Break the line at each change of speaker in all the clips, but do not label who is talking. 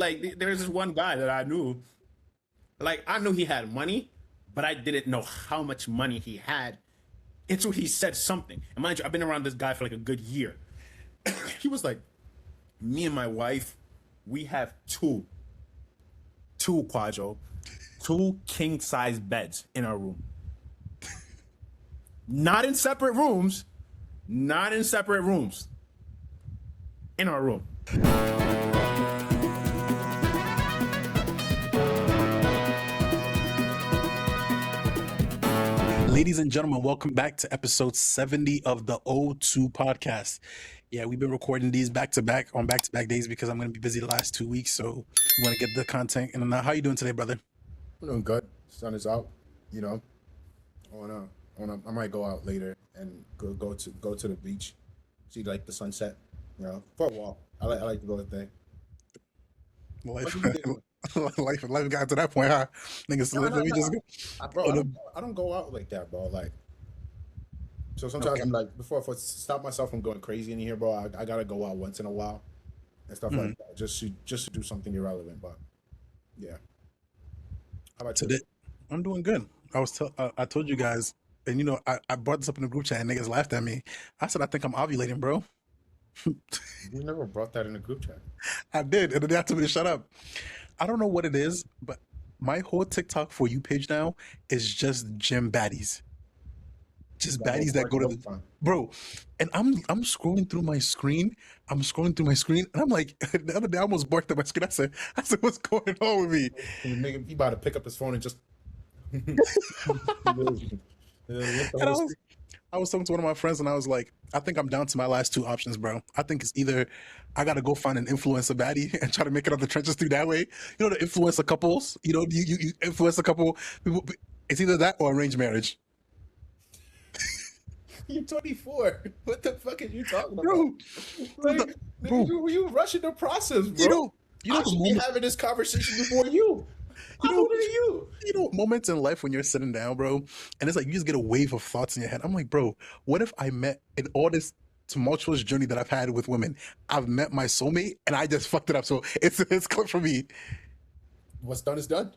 Like there's this one guy that I knew. Like I knew he had money, but I didn't know how much money he had until he said something. And mind you, I've been around this guy for like a good year. He was like, "Me and my wife, we have two quadro, two king size beds in our room, not in separate rooms, not in separate rooms, in our room."
Ladies and gentlemen, welcome back to episode 70 of the O2 podcast. Yeah, we've been recording these back to back days because I'm going to be busy the last 2 weeks. So we want to get the content. And how you doing today, brother?
I'm doing good. Sun is out. You know, I might go out later and go to the beach, see like the sunset. You know, for a walk. I like to go there.
Life,
What do you do?
life got to that point, huh? Niggas,
No,
let
no,
me
no.
just go.
Bro,
Oh, the-
I don't go out like that, bro. Like, so sometimes
okay.
I'm like, before I stop myself from going crazy in here, bro. I gotta go out once in a while and stuff like that, just to do something irrelevant. But yeah, how about you?
Today, I'm doing good. I told you guys, and I brought this up in the group chat and niggas laughed at me. I said, I think I'm ovulating, bro.
You never brought that in the group chat.
I did, and then they had to me to shut up. I don't know what it is, but my whole TikTok for you page now is just gym baddies. Just
That
baddies that go to the
fun.
bro. And I'm scrolling through my screen. And I'm like, the other day I almost barked at my screen. I said, what's going on with me?
Nigga, he about to pick up his phone and just
And I was talking to one of my friends and I was like, I think I'm down to my last two options, bro. I think it's either I gotta go find an influencer baddie and try to make it out the trenches through that way. You know, the influencer couples, you influence a couple people. It's either that or arranged marriage.
You're 24. What the fuck are you talking about?
Bro,
Like,
bro,
nigga, you rushing the process, bro.
you know, you know
I
the
should be
moment,
having this conversation before you.
you
I'm
know,
older than you.
moments in life when you're sitting down, bro, and it's like you just get a wave of thoughts in your head. I'm like, bro, what if I met in all this tumultuous journey that I've had with women, I've met my soulmate and I just fucked it up. So it's clip for me.
What's done is done.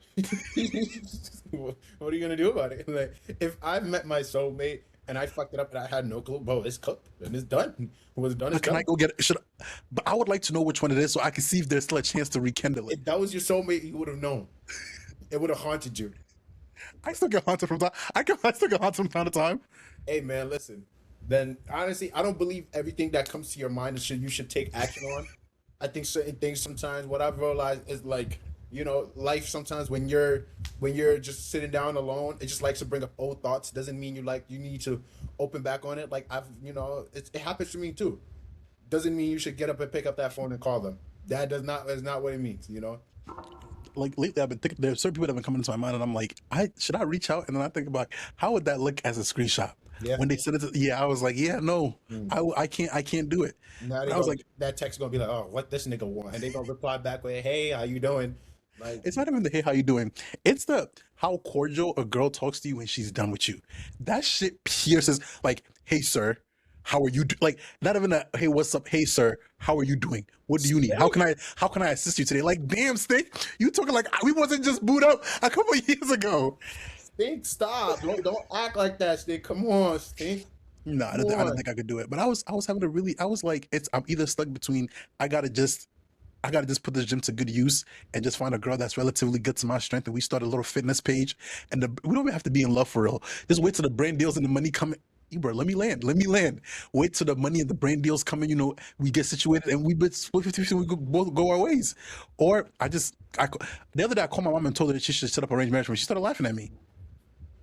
What are you gonna do about it? Like, if I've met my soulmate and I fucked it up and I had no clue, bro, it's cooked and it's done. What's done is
But can
done.
I go get it? But I would like to know which one it is so I can see if there's still a chance to rekindle it.
If that was your soulmate, you would have known. It would have haunted you.
I still get haunted from time. I still get haunted from time to time.
Hey man, listen. Then honestly, I don't believe everything that comes to your mind is you should take action on. I think certain things sometimes what I've realized is like, life sometimes when you're just sitting down alone, it just likes to bring up old thoughts. Doesn't mean you need to open back on it. Like it happens to me too. Doesn't mean you should get up and pick up that phone and call them. That is not what it means.
Like lately, I've been thinking there's certain people that have been coming into my mind, and I'm like, should I reach out? And then I think about how would that look as a screenshot
Yeah.
when they sent it. Yeah, I was like, yeah, no,
Mm.
I can't do it.
Now
But I was like,
that text gonna be like, oh, what this nigga want? And they gonna reply back with, hey, how you doing? Like,
it's not even the hey, how you doing? It's the how cordial a girl talks to you when she's done with you. That shit pierces. Like, hey, sir, how are you? Like, not even a hey, what's up? Hey, sir, how are you doing? What do you need? How can I assist you today? Like, damn, Stick, you talking like we wasn't just booed up a couple of years ago.
Stink, stop. Don't act like that, Stink. Come on, Stink.
No,
Come
I didn't
on.
think I could do it. But I was having a really, I was like, I'm either stuck between I gotta just put this gym to good use and just find a girl that's relatively good to my strength. And we start a little fitness page. And we don't even have to be in love for real. Just wait till the brand deals and the money come. Bro, let me land. Let me land. Wait till the money and the brand deals come in. We get situated and we split 50 we could both go our ways. Or the other day I called my mom and told her that she should set up arranged marriage for me. She started laughing at me.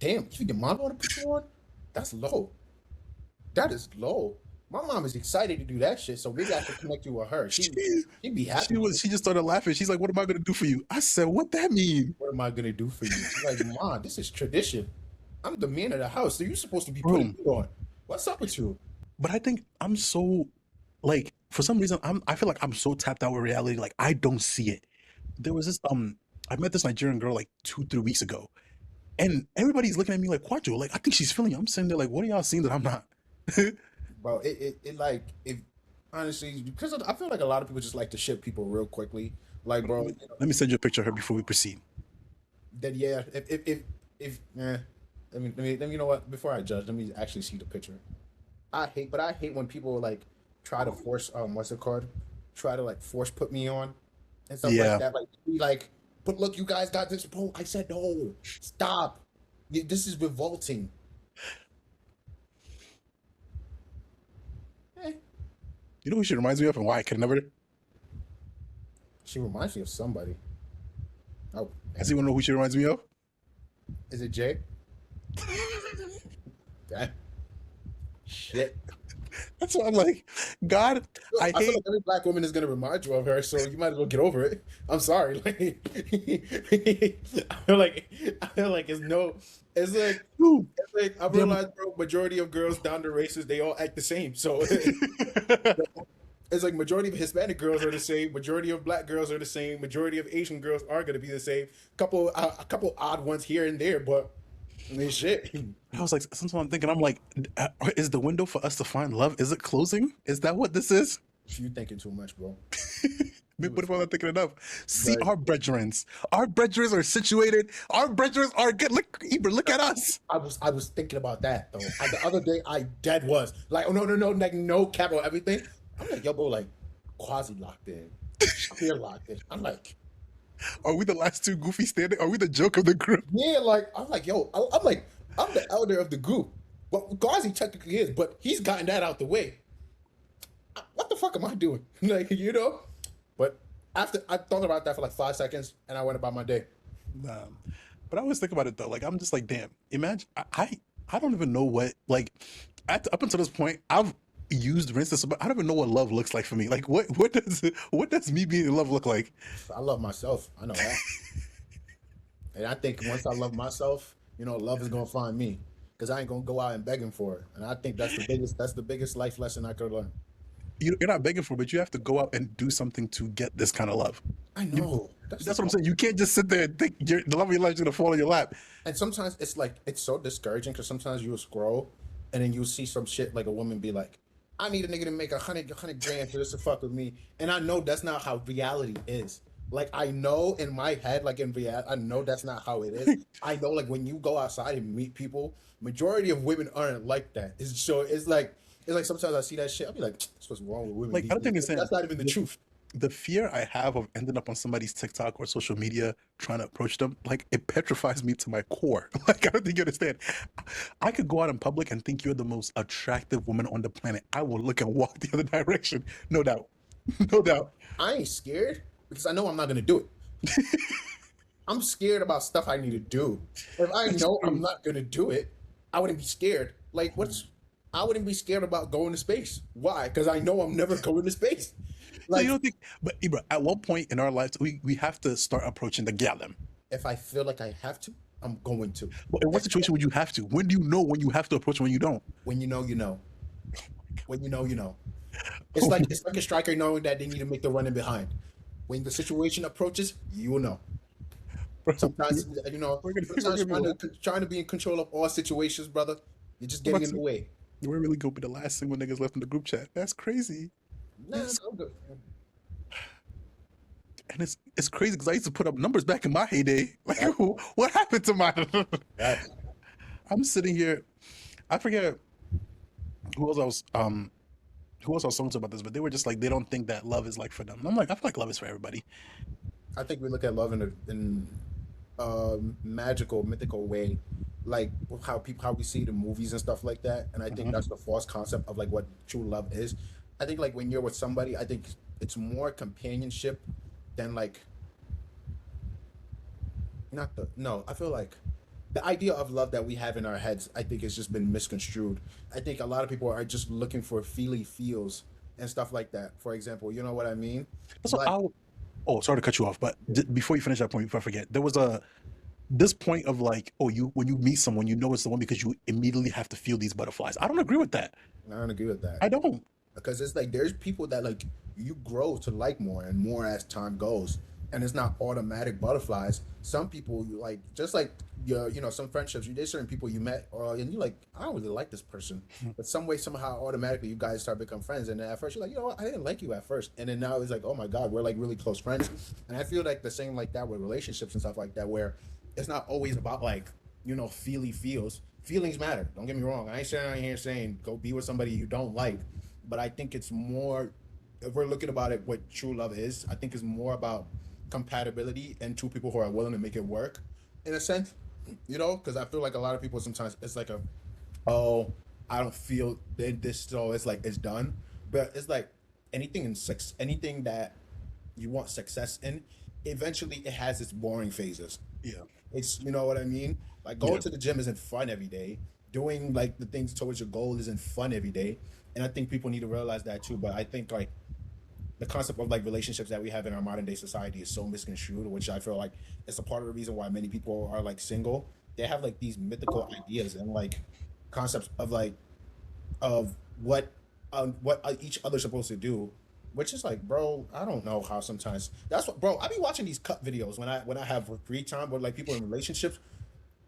Damn, you think your mom want to put you on? That's low. That is low. My mom is excited to do that shit, so maybe I should connect you with her.
She,
She'd be happy.
she just started laughing. She's like, what am I going to do for you? I said, what that mean?
What am I gonna do for you? She's like, Mom, this is tradition. I'm the man of the house, so you're supposed to be
Bro,
putting me on. What's up with you?
but I think I'm so like for some reason I feel like I'm so tapped out with reality. Like I don't see it. There was this I met this Nigerian girl like 2 3 weeks ago, and everybody's looking at me like Quadro. Like I think she's feeling you. I'm sitting there like, what are y'all seeing that I'm not?
Bro, it like if honestly because I feel like a lot of people just like to ship people real quickly. Like, bro,
Let me send you a picture of her before we proceed.
then yeah, let me, you know what? Before I judge, let me actually see the picture. I hate when people like try to force what's it called? Try to like force put me on and stuff like
Yeah.
that. Like be like, but look, you guys got this, bro. I said no, stop. This is revolting. Eh,
You know who she reminds me of and why I can never?
she reminds me of somebody. Oh,
Does anyone know who she reminds me of?
is it Jay? Damn. Shit.
That's why I'm like, God, I
I feel
hate.
like every black woman is gonna remind you of her, so you might as well get over it. I'm sorry. I feel like
Ooh,
it's like I
damn.
realized, bro, majority of girls down the races, they all act the same. So it's like majority of Hispanic girls are the same, majority of black girls are the same, majority of Asian girls are gonna be the same. A couple odd ones here and there, but I mean shit.
I was like, sometimes I'm thinking, I'm like, is the window for us to find love? Is it closing? Is that what this is?
You thinking too much, bro.
Maybe what if I'm not thinking enough? See,
Like,
our brethrens. Our brethrens are situated. Our brethrens are good. Look, Eber, look at us.
I was thinking about that though. The other day I dead was like, oh no, like no cap or everything. I'm like, yo, bro, like quasi locked in, clear locked in. I'm like,
Are we the last two goofy standing? Are we the joke of the group?
yeah, like I'm like, yo, I'm like, I'm the elder of the group. Well, quasi technically is, but he's gotten that out the way. What the fuck am I doing? Like, you know? But after I thought about that for like 5 seconds, and I went about my day.
But I always think about it though. Like I'm just like, damn. Imagine I don't even know what like up until this point I've used rinse this, but I don't even know what love looks like for me. Like what does me being in love look like?
I love myself. I know that. And I think once I love myself, you know, love is gonna find me. Cause I ain't gonna go out and begging for it. And I think that's the biggest life lesson I could learn.
You're not begging for, it, but you have to go out and do something to get this kind of love.
I know. That's
That's
the
what I'm saying. You can't just sit there and think the love of your life is gonna fall in your lap.
And sometimes it's like it's so discouraging because sometimes you will scroll and then you see some shit like a woman be like, I need a nigga to make a hundred grand for this to fuck with me. And I know that's not how reality is. Like I know in my head, like in reality, I know that's not how it is. I know like when you go outside and meet people, majority of women aren't like that. It's like sometimes I see that shit, I'll be like, that's what's wrong with women.
Like I don't think it's saying
That's not even the truth.
the fear I have of ending up on somebody's TikTok or social media trying to approach them, like it petrifies me to my core. Like I don't think you understand. I could go out in public and think you're the most attractive woman on the planet. I will look and walk the other direction. No doubt. No doubt.
I ain't scared because I know I'm not gonna do it. I'm scared about stuff I need to do. If I know I'm not gonna do it, I wouldn't be scared. Like I wouldn't be scared about going to space. Why? Because I know I'm never going to space.
So
Like
you don't think, but Ibra, at one point in our lives, we have to start approaching the gallem.
if I feel like I have to, I'm going to.
But in what situation would you have to? When do you know when you have to approach and when you don't?
When you know, you know. When you know, you know.
Oh
It's like a striker knowing that they need to make the running behind. When the situation approaches, you will know.
bro,
Sometimes you know,
we're gonna,
sometimes trying to be in control of all situations, brother. You're just getting in the way.
we're really gonna be the last single niggas left in the group chat. That's crazy.
Nah, I'm good.
And it's crazy because I used to put up numbers back in my heyday. Like, what happened to my?
That's
I'm sitting here. I forget who else I was who else I was talking to about this, but they were just like they don't think that love is like for them. And I'm like, I feel like love is for everybody.
I think we look at love in a magical, mythical way, like how we see the movies and stuff like that. And I think that's the false concept of like what true love is. I think like when you're with somebody, I think it's more companionship than like not the no. I feel like the idea of love that we have in our heads, I think, has just been misconstrued. I think a lot of people are just looking for feely feels and stuff like that. For example, you know what I mean?
That's what
Like,
I. Oh, sorry to cut you off, but before you finish that point, before I forget, there was this point of like, oh, you when you meet someone, you know it's the one because you immediately have to feel these butterflies. I don't agree with that.
I don't agree with that.
I don't.
Because it's like there's people that like you grow to like more and more as time goes. and it's not automatic butterflies. Some people you like, just like your, some friendships. There's certain people you met, and you're like, I don't really like this person, but some way, somehow, automatically, you guys start become friends. And then at first, you're like, what, I didn't like you at first, and then now it's like, oh my god, we're like really close friends. And I feel like the same like that with relationships and stuff like that, where it's not always about like feels. Feelings matter. Don't get me wrong. I ain't sitting out here saying go be with somebody you don't like, but I think it's more, if we're looking about it, what true love is, I think it's more about compatibility and two people who are willing to make it work, in a sense, because I feel like a lot of people sometimes it's like oh, I don't feel this, so it's like it's done. But it's like anything in sex, anything that you want success in, eventually it has its boring phases.
Yeah.
It's, you know what I mean? Like going to the gym isn't fun every day. Doing like the things towards your goal isn't fun every day. And I think people need to realize that too. But I think like the concept of like relationships that we have in our modern day society is so misconstrued, which I feel like it's a part of the reason why many people are like single. They have like these mythical ideas and like concepts of like of what each other's supposed to do, which is like, bro, I don't know how sometimes that's what, bro. I be watching these cut videos when I have free time with like people in relationships.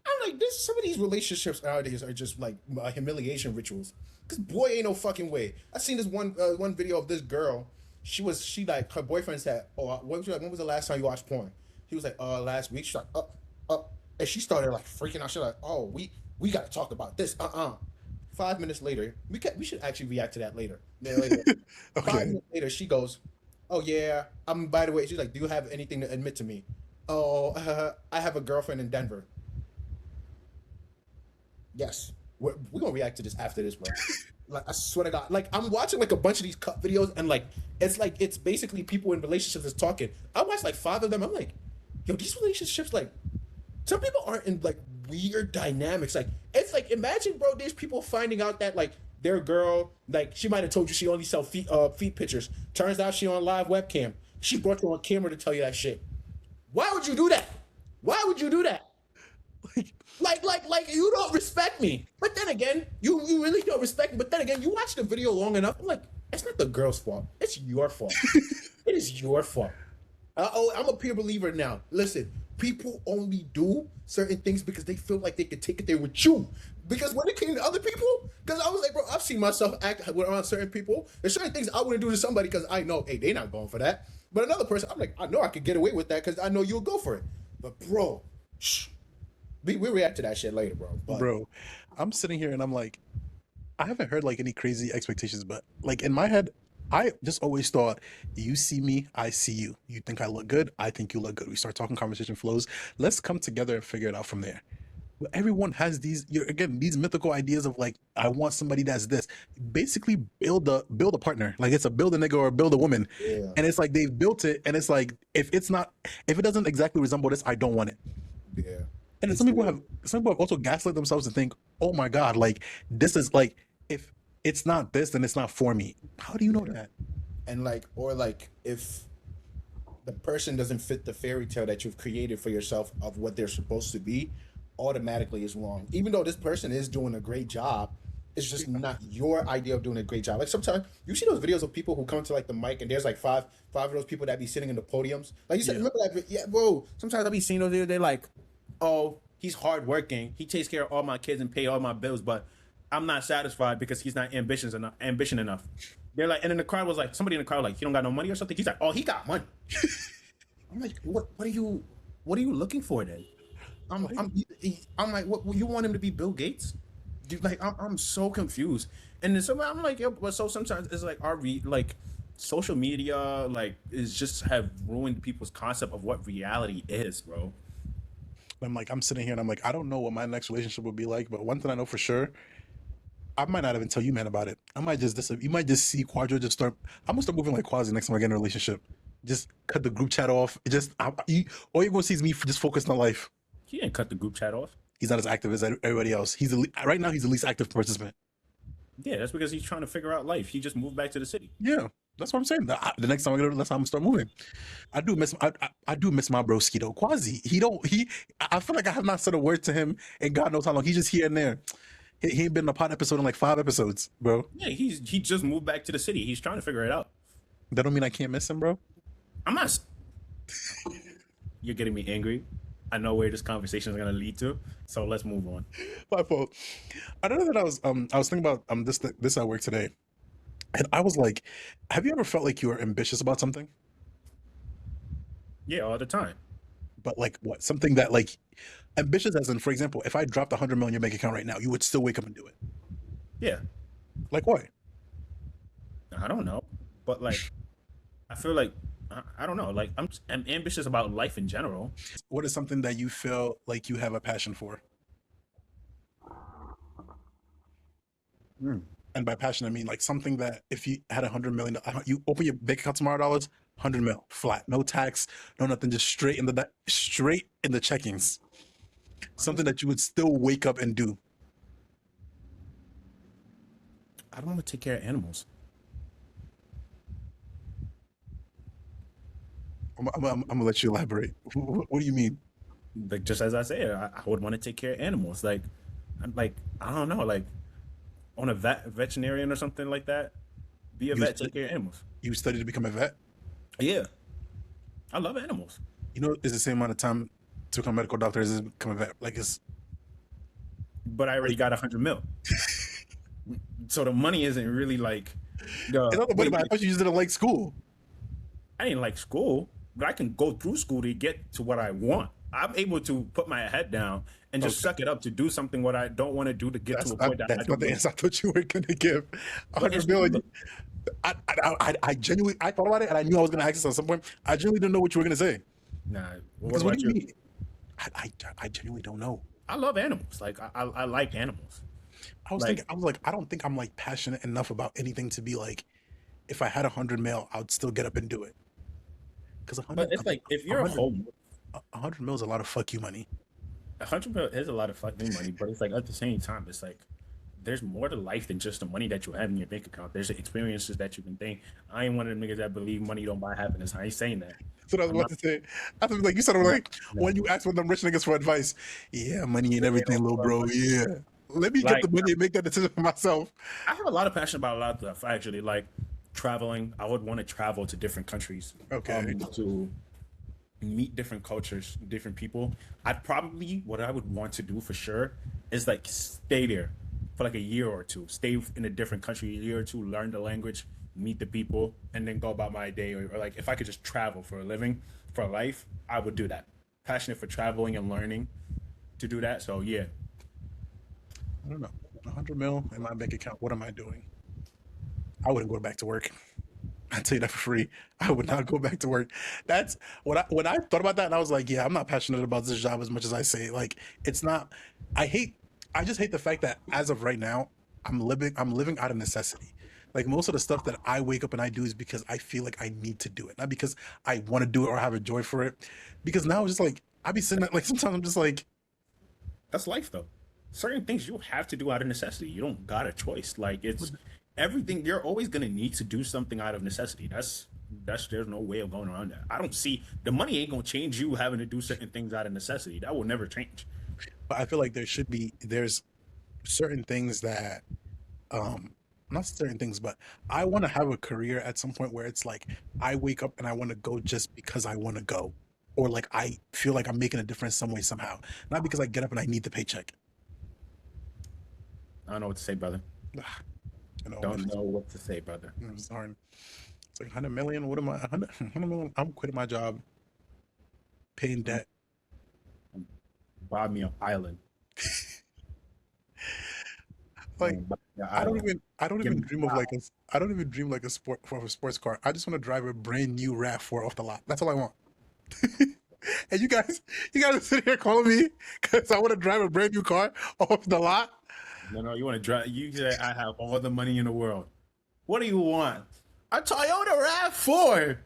I'm like, this some of these relationships nowadays are just like humiliation rituals. Cause boy, ain't no fucking way. I seen this one video of this girl. She like her boyfriend said, "Oh, what was you like? When was the last time you watched porn?" He was like, last week." She's like, up," and she started like freaking out. She's like, "Oh, we got to talk about this." 5 minutes later, we should actually react to that later. Yeah, later.
Okay.
5 minutes later, she goes, "Oh yeah, by the way," she's like, "Do you have anything to admit to me?" "Oh, I have a girlfriend in Denver." Yes, we're gonna react to this after this, bro. Like I swear to God, like I'm watching like a bunch of these cut videos, and like it's basically people in relationships that's talking. I watched like 5 of them. I'm like, yo, these relationships, like some people aren't in like weird dynamics. Like it's like imagine, bro, there's people finding out that like their girl, like she might have told you she only sell feet pictures. Turns out she on live webcam. She brought you on camera to tell you that shit. Why would you do that? Why would you do that? Like you don't respect me. But then again, you really don't respect me. But then again, you watch the video long enough. I'm like, it's not the girl's fault. It's your fault. It is your fault. I'm a pure believer now. Listen, people only do certain things because they feel like they could take it there with you. Because when it came to other people, because I was like, bro, I've seen myself act around certain people. There's certain things I wouldn't do to somebody because I know, hey, they're not going for that. But another person, I'm like, I know I could get away with that because I know you'll go for it. But bro, shh. We'll react to that shit later, bro. But,
Bro, I'm sitting here and I'm like, I haven't heard like any crazy expectations, but like in my head, I just always thought, you see me, I see you. You think I look good, I think you look good. We start talking, conversation flows. Let's come together and figure it out from there. But everyone has these, again, these mythical ideas of like, I want somebody that's this. Basically, build a partner. Like it's a build a nigga or build a woman,
yeah,
and it's like they've built it, and it's like if it doesn't exactly resemble this, I don't want it.
yeah.
And then some people have also gaslit themselves and think, oh my God, like this is like if it's not this, then it's not for me. How do you know that?
And like, or like, if the person doesn't fit the fairy tale that you've created for yourself of what they're supposed to be, automatically is wrong. Even though this person is doing a great job, it's just not your idea of doing a great job. Like sometimes you see those videos of people who come to like the mic and there's like five of those people that be sitting in the podiums. Like you said,
Yeah.
remember that? Yeah, bro. Sometimes I be seeing those videos. They're like, oh, he's hardworking. He takes care of all my kids and pay all my bills, but I'm not satisfied because he's not ambition enough. They're like, and then the crowd was like, somebody in the crowd like, he don't got no money or something. He's like, oh, he got money. I'm like, what are you looking for then? I'm like, what you want him to be Bill Gates? Dude, like I'm so confused. And then I'm like, yo, but so sometimes it's like like social media like is just have ruined people's concept of what reality is, bro.
I'm like, I'm sitting here and I'm like, I don't know what my next relationship would be like, but one thing I know for sure, I might not even tell you, man, about it. I might just, you might just see Quadro just start, I'm gonna start moving like Quasi next time I get in a relationship. Just cut the group chat off. It just, all you're gonna see is me just focused on life.
He didn't cut the group chat off.
He's not as active as everybody else. Right now, he's the least active participant.
Yeah, that's because he's trying to figure out life. He just moved back to the city.
Yeah, that's what I'm saying. The next time I get, that's how I'm gonna start moving. I do miss my broski though. Quasi, I feel like I have not said a word to him in God knows how long. He's just here and there. He ain't been in a pod episode in like 5 episodes, bro.
Yeah, he just moved back to the city. He's trying to figure it out.
That don't mean I can't miss him, bro.
I'm not. You're getting me angry. I know where this conversation is gonna lead to, so let's move on.
My fault. I don't know that I was thinking about this at work today, and I was like, have you ever felt like you were ambitious about something,
Yeah, all the time.
but like what something that like ambitious as in, for example, if I dropped 100 million in your bank account right now, you would still wake up and do it.
Yeah,
Like why?
I don't know, but like I feel like I don't know. Like I'm ambitious about life in general.
What is something that you feel like you have a passion for?
Hmm.
And by passion, I mean like something that if you had 100 million, you open your bank account tomorrow, dollars, 100 mil flat, no tax, no nothing, just straight in the checkings. Something that you would still wake up and do.
I don't want to take care of animals.
I'm gonna let you elaborate. What do you mean?
Like just as I said, I would want to take care of animals. Like, I'm like I don't know, like on a veterinarian or something like that. Be a
You
vet,
stu-
take care of animals.
you studied to become a vet.
Yeah, I love animals,
You know, it's the same amount of time to become a medical doctor as to become a vet. Like
but I already got 100 mil, so the money isn't really like
it's
the
not the money,
wait.
but I thought you just didn't like school.
I didn't like school, but I can go through school to get to what I want. I'm able to put my head down and just
Okay.
suck it up to do something what I don't want to do to get to a point that I
That's not
don't
the
want.
answer I thought you were gonna give.
But
100
it's true.
million. I genuinely I thought about it and I knew I was gonna ask this at some point. I genuinely didn't know what you were gonna say.
Nah. What
Because what
about
do you
you?
mean? I genuinely don't know.
I love animals. Like I like animals.
I was
Like,
thinking, I was like, I don't think I'm like passionate enough about anything to be like, if I had 100 mil, I would still get up and do it. Because
but it's like if
a
you're a
hundred,
home,
100 mil is a lot of fuck you money.
100 mil is a lot of fucking money. But it's like at the same time, it's like there's more to life than just the money that you have in your bank account. There's the experiences that you can think. I ain't one of the niggas that believe money don't buy happiness. I ain't saying that.
So I was
I'm
about
not.
to say, I was like, you said,
I'm not.
like,
No.
when you ask for them rich niggas for advice, yeah, money ain't
They
everything,
don't
little
love
bro.
money.
Yeah. Let me get
Like
the money and make that decision for myself.
I have a lot of passion about a lot of stuff actually. Like traveling, I would want to travel to different countries,
Okay.
to meet different cultures, different people. I'd probably what I would want to do for sure is like stay there for like a year or two, stay in a different country a year or two, learn the language, meet the people, and then go about my day. Or like if I could just travel for a living, for life, I would do that. Passionate for traveling and learning to do that. So yeah,
I don't know. 100 mil in my bank account. What am I doing? I wouldn't go back to work. I tell you that for free. I would not go back to work. That's when I thought about that, and I was like, yeah, I'm not passionate about this job as much as I say. Like, it's not. I hate. I just hate the fact that as of right now, I'm living out of necessity. Like most of the stuff that I wake up and I do is because I feel like I need to do it, not because I want to do it or have a joy for it. Because now it's just like I be sitting there, like sometimes I'm just like,
that's life though. Certain things you have to do out of necessity. You don't got a choice. Like it's everything. You're always gonna need to do something out of necessity. That's there's no way of going around that. I don't see the money ain't gonna change you having to do certain things out of necessity. That will never change.
but I feel like there's certain things that not certain things, but I want to have a career at some point where it's like I wake up and I want to go just because I want to go, or like I feel like I'm making a difference some way somehow, not because I get up and I need the paycheck.
I don't know what to say, brother.
You know,
Don't know what to say, brother.
it's hard. It's like 100 million. What am I? 100 million. I'm quitting my job, paying debt.
Buy me an island.
Like
Buy me an island.
I don't
Give
even
me
dream of like a I don't even dream like a sport for a sports car. I just want to drive a brand new RAV4 off the lot. That's all I want. And you guys are sitting here calling me because I want to drive a brand new car off the lot.
No, you want to drive? You say I have all the money in the world. What do you want? A Toyota Rav4.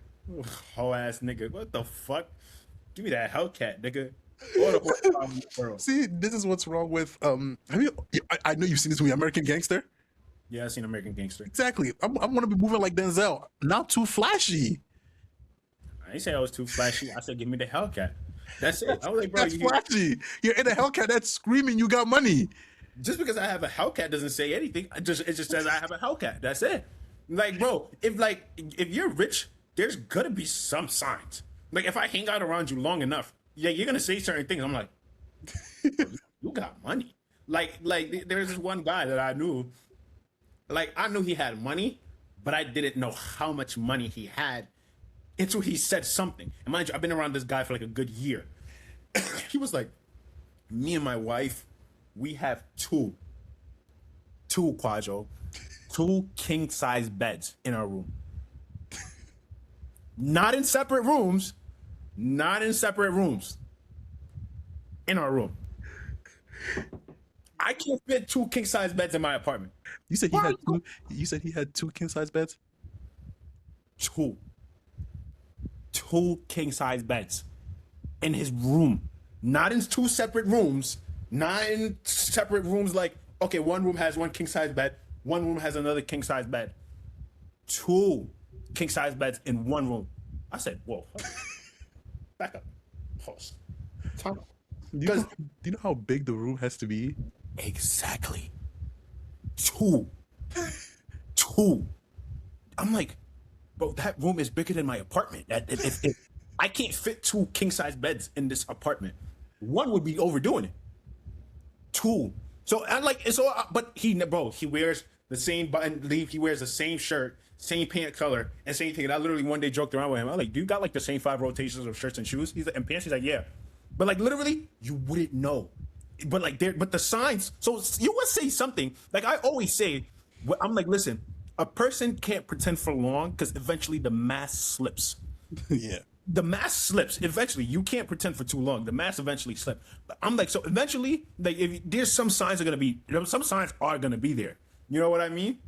Whole ass nigga. What the fuck? Give me that Hellcat, nigga. All the horsepower in the world.
See, this is what's wrong with have you I know you've seen this movie American Gangster.
Yeah, I seen American Gangster.
Exactly. I'm gonna be moving like Denzel, not too flashy.
I ain't say I was too flashy. I said give me the Hellcat. That's it. I was like, bro,
That's flashy. You're in a Hellcat that's screaming you got money.
just because I have a Hellcat doesn't say anything. It just says I have a Hellcat. That's it. Like, bro, if you're rich, there's gonna be some signs. Like if I hang out around you long enough, yeah, you're gonna say certain things. I'm like, you got money. There's this one guy that I knew. Like I knew he had money, but I didn't know how much money he had until he said something. And mind you, I've been around this guy for like a good year. He was like, me and my wife, we have two Quadro, two king size beds in our room. Not in separate rooms, not in separate rooms. In our room. I can't fit two king size beds in my apartment.
You said he had two. You said he had two king size beds.
Two. Two king size beds in his room. Not in two separate rooms. Not in separate rooms like, okay, one room has one king size bed, one room has another king size bed. Two king size beds in one room. I said, whoa. Back up. Pause. Time out.
Do you know how big the room has to be?
Exactly. Two. Two. I'm like, bro, that room is bigger than my apartment. If I can't fit two king size beds in this apartment. One would be overdoing it. Two. So I like it's all, but he wears the same button, he wears the same shirt, same pant color, and same thing. And I literally one day joked around with him. I'm like, do you got like the same 5 rotations of shirts and shoes? He's like, and pants. He's like, yeah. But like literally, you wouldn't know. But like but the signs. So you would say something like I always say. I'm like, listen, a person can't pretend for long because eventually the mask slips.
Yeah.
The mask slips. Eventually, you can't pretend for too long. The mask eventually slips. But I'm like, so eventually, like, if there's some signs are gonna be, some signs are gonna be there. You know what I mean?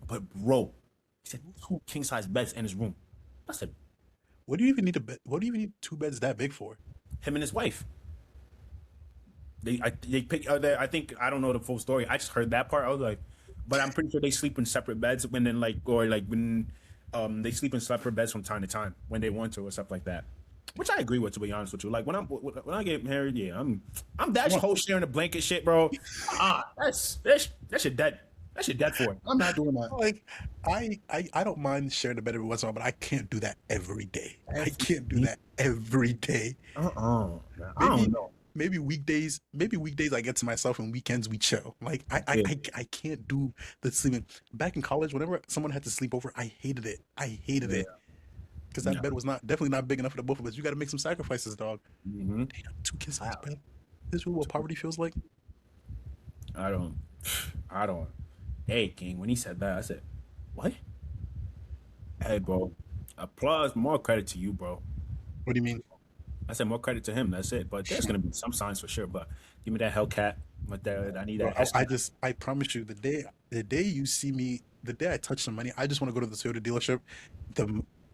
But bro, he said two king size beds in his room. I said,
What do you even need a bed? What do you even need two beds that big for?
him and his wife. They pick. I think I don't know the full story. I just heard that part. I was like, but I'm pretty sure they sleep in separate beds when then like or like when they sleep in separate beds from time to time when they want to or stuff like that. Which I agree with, to be honest with you. Like when I get married, yeah, I'm that whole sharing the blanket shit, bro. That's your dead. That's your dead for it. I'm not doing that.
Like, I don't mind sharing the bed every once in a while, but I can't do that every day. I can't do that every day.
I don't know.
Maybe weekdays I get to myself, and weekends we chill. Like I can't do the sleeping. Back in college, whenever someone had to sleep over, I hated it. It because that bed was definitely not big enough for the both of us. You got to make some sacrifices, dog.
Mm-hmm.
Damn, two kids in this bed. This is what poverty feels like.
I don't. Hey, King, when he said that, I said, what? Hey, bro. Applause, more credit to you, bro.
What do you mean?
I said more credit to him. That's it. But there's gonna be some signs for sure. But give me that Hellcat. But that I need
Bro,
that.
I promise you, the day you see me, the day I touch some money, I just want to go to the Toyota dealership.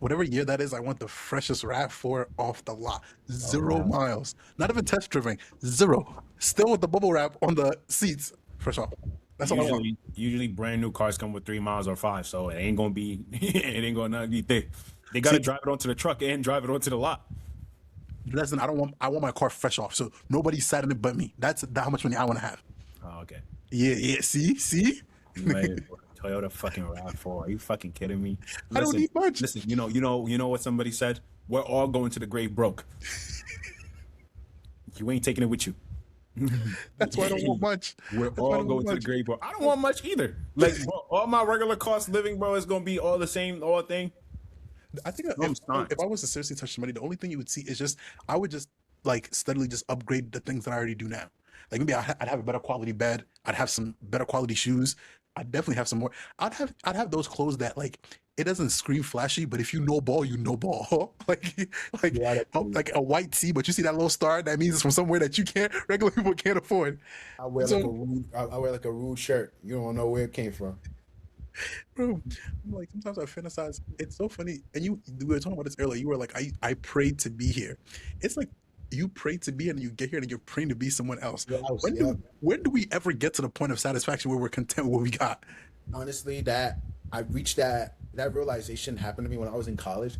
Whatever year that is, I want the freshest RAV4 off the lot. 0 miles. Not even test driven. 0. Still with the bubble wrap on the seats. Fresh off. That's all I want.
Usually brand new cars come with 3 miles or 5, so it ain't gonna be it ain't gonna be thick. They gotta drive it onto the truck and drive it onto the lot.
Listen, I want my car fresh off, so nobody sat in it but me. That's how much money I want to have.
Oh, okay.
Yeah. See.
Man, Toyota fucking RAV4. Are you fucking kidding me?
I don't need much.
Listen, you know what somebody said? We're all going to the grave broke. You ain't taking it with you.
That's why I don't want much.
We're all going to the grave broke. I don't want much either. Like, bro, all my regular cost living, bro, is gonna be all the same, all thing.
I think if I was to seriously touch the money, the only thing you would see is just I would just like steadily just upgrade the things that I already do now. Like maybe I'd have a better quality bed. I'd have some better quality shoes. I'd definitely have some more. I'd have those clothes that like it doesn't scream flashy, but if you know ball, you know ball. like a white tee, but you see that little star, that means it's from somewhere that regular people can't afford.
I wear like a rude shirt. You don't know where it came from.
Bro, I'm like sometimes I fantasize. It's so funny. And we were talking about this earlier. You were like, I prayed to be here. It's like you pray to be here and you get here and you're praying to be someone else. When do we ever get to the point of satisfaction where we're content with what we got?
Honestly, that I reached that realization happened to me when I was in college.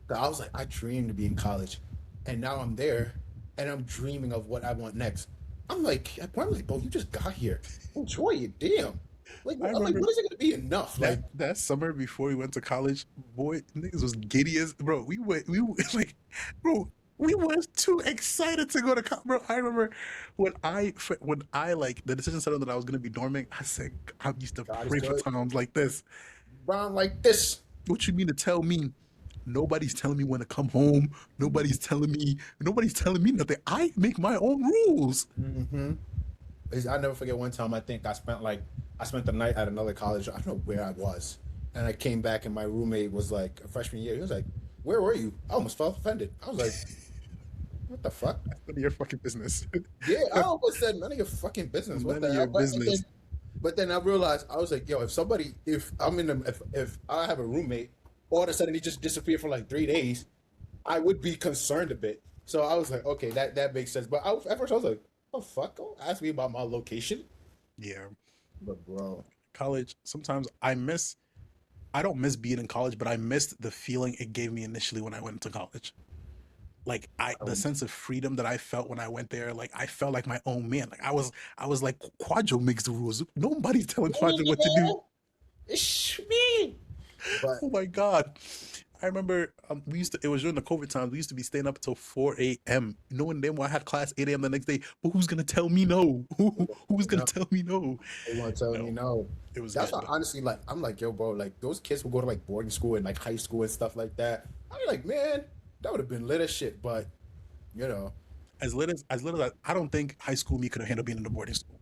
That I was like, I dreamed to be in college, and now I'm there, and I'm dreaming of what I want next. I'm like, bro, you just got here. Enjoy it, damn.
I
Like,
remember
what is it gonna be enough? Like,
that summer before we went to college, boy, niggas was giddy as bro. Like, bro, we was too excited to go to college, bro. I remember when I like the decision settled that I was gonna be dorming. I said I used to
God is
pray for
good.
times like this.
Brown like this.
What you mean to tell me? Nobody's telling me when to come home. Nobody's telling me nothing. I make my own rules.
Mm-hmm. I never forget one time. I think I spent the night at another college. I don't know where I was, and I came back and my roommate was like a freshman year. He was like, "Where were you?" I almost felt offended. I was like, "What the fuck?"
None of your fucking business.
Yeah, I almost said none of your fucking business. What
None
the
of
hell?
your business.
But then I realized I was like, yo, if I'm in the, if I have a roommate, all of a sudden he just disappeared for like 3 days, I would be concerned a bit. So I was like, okay, that makes sense. But at first I was like, oh fuck, don't ask me about my location.
Yeah,
But bro,
college. Sometimes I don't miss being in college, but I missed the feeling it gave me initially when I went to college. Like the
um,
sense of freedom that I felt when I went there, like I felt like my own man. Like I was like Quadro makes the rules. Nobody's telling Quadro what to do.
it's me. But
Oh my god. I remember we used to. It was during the COVID times. We used to be staying up until 4 a.m. Knowing then when I had class 8 a.m. the next day. But who's gonna tell me no? Who's gonna
no,
tell me no?
they want to tell me
No,
no.
it was
That's
good.
why
But
honestly, like I'm like, yo, bro, like those kids who go to like boarding school and like high school and stuff like that. I'm like, man, that would have been lit as shit. But you know,
as little as I don't think high school me could have handled being in the boarding school.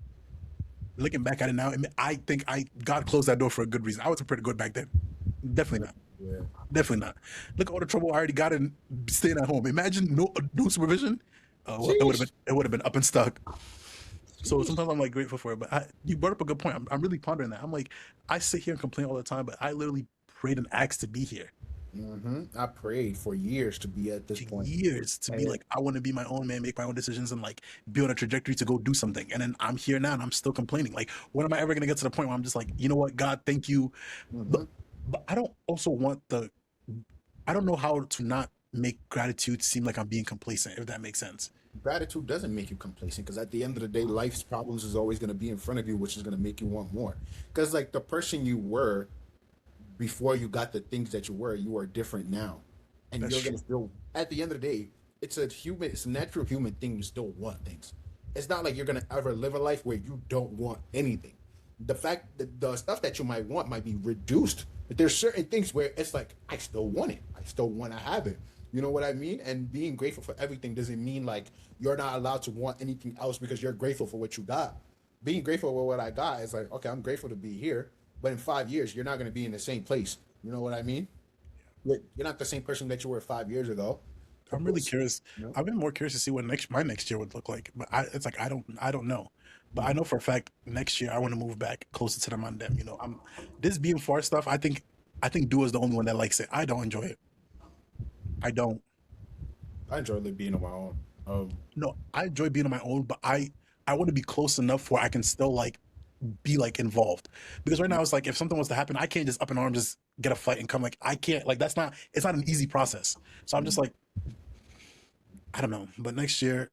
Looking back at it now, I think I God closed that door for a good reason. I wasn't pretty good back then. Definitely not.
yeah.
Definitely not. Look at all the trouble I already got in staying at home. Imagine no supervision. Well,
Sheesh.
it would have been up and stuck. So
Sheesh.
sometimes I'm like grateful for it. But you brought up a good point. I'm really pondering that. I'm like I sit here and complain all the time, but I literally prayed and asked to be here
I prayed for years to be at this
for
point.
years to be
And
like I want to be my own man, make my own decisions, and like be on a trajectory to go do something. And then I'm here now, and I'm still complaining. Like when am I ever gonna get to the point where I'm just like, you know what, God, thank you. But
mhm.
but I don't also want the I don't know how to not make gratitude seem like I'm being complacent, if that makes sense.
Gratitude doesn't make you complacent because at the end of the day, life's problems is always going to be in front of you, which is going to make you want more. Because like the person you were before you got the things that you are different now, and
That's
you're going
true.
to still. At the end of the day, it's a natural human thing. You still want things. It's not like you're going to ever live a life where you don't want anything. The fact that the stuff that you might want might be reduced, but there's certain things where it's like I still want it. I still want to have it. You know what I mean? And being grateful for everything doesn't mean like you're not allowed to want anything else because you're grateful for what you got. Being grateful for what I got is like, okay, I'm grateful to be here, but in 5 years, you're not going to be in the same place. You know what I mean? You're not the same person that you were 5 years ago.
I'm
Of
really
course,
curious.
you know?
I've been more curious to see what my next year would look like. But it's like I don't know. But I
Mhm.
know for a fact next year I want to move back closer to the Mandem. You know, I'm this being far stuff. I think Dua is the only one that likes it. I don't enjoy it. I don't.
I enjoy being on my own.
No, I enjoy being on my own, but I want to be close enough where I can still like be like involved. Because right now it's like if something was to happen, I can't just up and arm just get a flight and come. Like I can't. Like that's not. It's not an easy process. So I'm just like I don't know. But next year,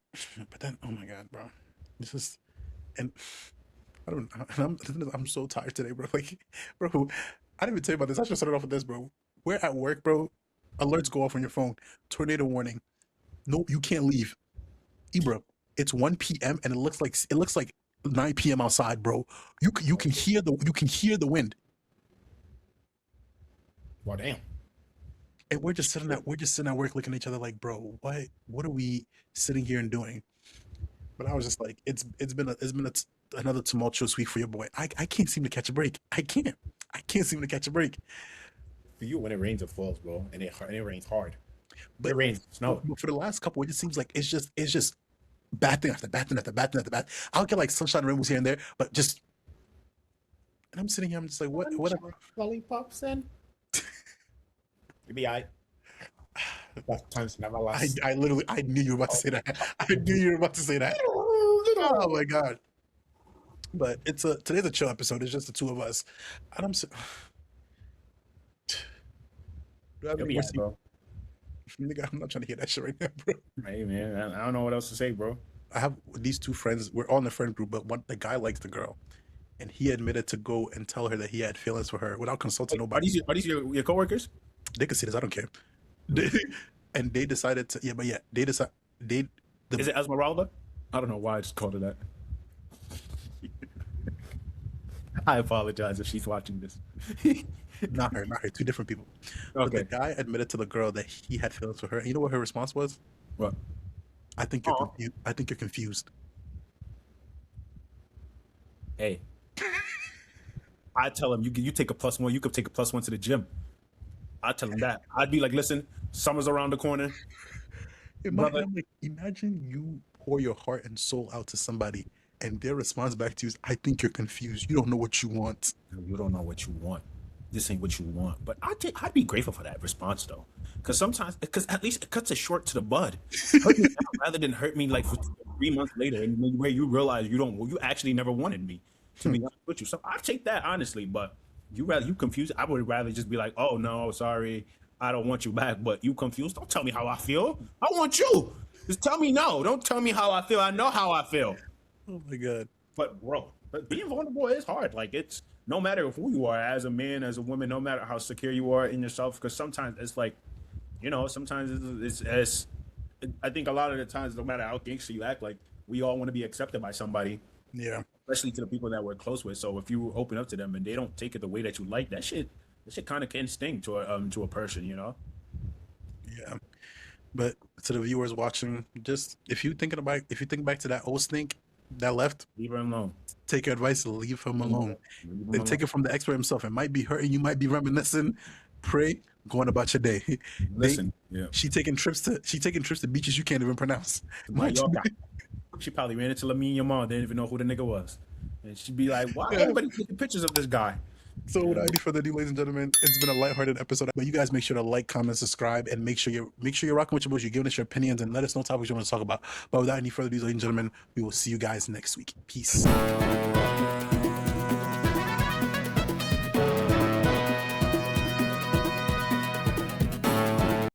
but then oh my god, bro, this is and I don't. And I'm so tired today, bro. Like, bro, I didn't even tell you about this. I should start off with this, bro. We're at work, bro. Alerts go off on your phone. Tornado warning. No, you can't leave. Ibra, it's 1 p.m. and it looks like 9 p.m. outside, bro. You can hear the wind,
Well, damn.
and we're just sitting at work looking at each other like, bro, what are we sitting here and doing? But I was just like, it's been another tumultuous week for your boy. I can't seem to catch a break. I can't seem to catch a break.
For you, when it rains, it falls, bro, and it rains hard. It
But
rains, snow.
for the last couple, it just seems like it's just bad thing after bad thing after bad thing after bad. I'll get like sunshine and rainbows here and there, but just and I'm sitting here, I'm just like, what?
Lollipops and you be alright. Best times never
I
last.
I literally I knew you were about to say that. I knew you were about to say that. Oh my god! But today's a chill episode. It's just the two of us, and do I have
You'll
any
be
more?
alright, bro.
Nigga, I'm not trying to hear that shit right now, bro.
Hey man, I don't know what else to say, bro.
I have these two friends. We're all in the friend group, but one the guy likes the girl, and he admitted to go and tell her that he had feelings for her without consulting nobody.
Are these your coworkers?
They could see this. I don't care. And they decided to. Yeah, but yeah, they decide. They.
Is it Esmeralda? I don't know why I just called her that. I apologize if she's watching this.
Not her. Two different people. But the
Okay.
guy admitted to the girl that he had feelings for her. And you know what her response was?
What?
I think you're
Aw.
confused. I think you're confused.
Hey, I tell him you take a +1. You could take a +1 to the gym. I tell him that. I'd be like, listen, summer's around the corner. Brother.
I'm like, imagine you pour your heart and soul out to somebody, and their response back to you is, "I think you're confused. You don't know what you want."
You don't know what you want. This ain't what you want. But I'd be grateful for that response though, because at least it cuts it short to the bud. Hurt me now rather than hurt me like for 3 months later, and where you realize you actually never wanted me. To be honest with you, so I take that honestly. But you confused. I would rather just be like, oh no, sorry, I don't want you back. But you confused. Don't tell me how I feel. I want you. Just tell me no. Don't tell me how I feel. I know how I feel.
Oh my god.
But bro, being vulnerable is hard. Like it's no matter who you are, as a man, as a woman, no matter how secure you are in yourself, because sometimes it's like, sometimes it's I think a lot of the times, no matter how gangster you act, like we all want to be accepted by somebody,
Yeah.
especially to the people that we're close with. So if you open up to them and they don't take it the way that you like, that shit kind of can sting to a person,
Yeah. But to the viewers watching, just if you think back to that old snake that left,
Leave her alone.
take your advice, leave him alone.
Leave him
And take it from the expert himself. It might be hurting, you might be reminiscing. Pray, go on about your day.
Listen, yeah.
She taking trips to beaches you can't even pronounce.
Mallorca. She probably ran into Lamine Yamal, didn't even know who the nigga was. And she'd be like, why everybody taking pictures of this guy?
So without any further ado, ladies and gentlemen, it's been a lighthearted episode. But you guys make sure to like, comment, subscribe, and make sure you're rocking with your boys. You're giving us your opinions and let us know topics you want to talk about. But without any further ado, ladies and gentlemen, we will see you guys next week. Peace.